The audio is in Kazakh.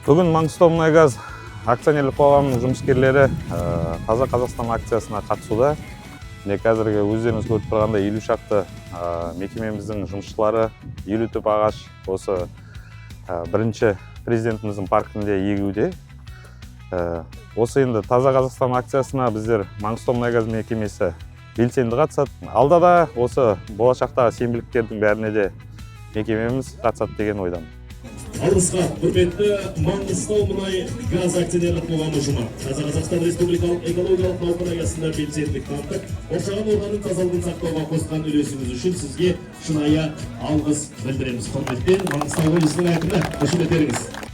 Бүгін Маңғыстаумұнайгаз акционерлік қоғамының жұмыскерлері Таза Қазақстан акциясына қатысуда. Қазіргі өздеріңіз көріп тұрғанда 50 шақты мекемеміздің жұмысшылары 50 түп ағаш осы бірінші президентіміздің паркінде егуде. Осы енді Таза Қазақстан акциясына біздер Маңғыстаумұнайгаз мекемесі белсенді қатысады. Алда да осы болашақтағы сенбіліктердің бәріне де мекемеміз қатысады деген ойдамын. Алғысқа құрметті Маңғыстаумұнайгаз акционерлік қоғамы ұжымы, Таза Қазақстан Республикалық экологиялық науқан аясында белсенділік танытып, қоршаған ортаның тазалығын сақтауға қосқан үлесіңіз үшін сізге шынайы алғыс білдіреміз. Құрметпен Маңғыстау облысының әкімі, қошеметтеріңіз.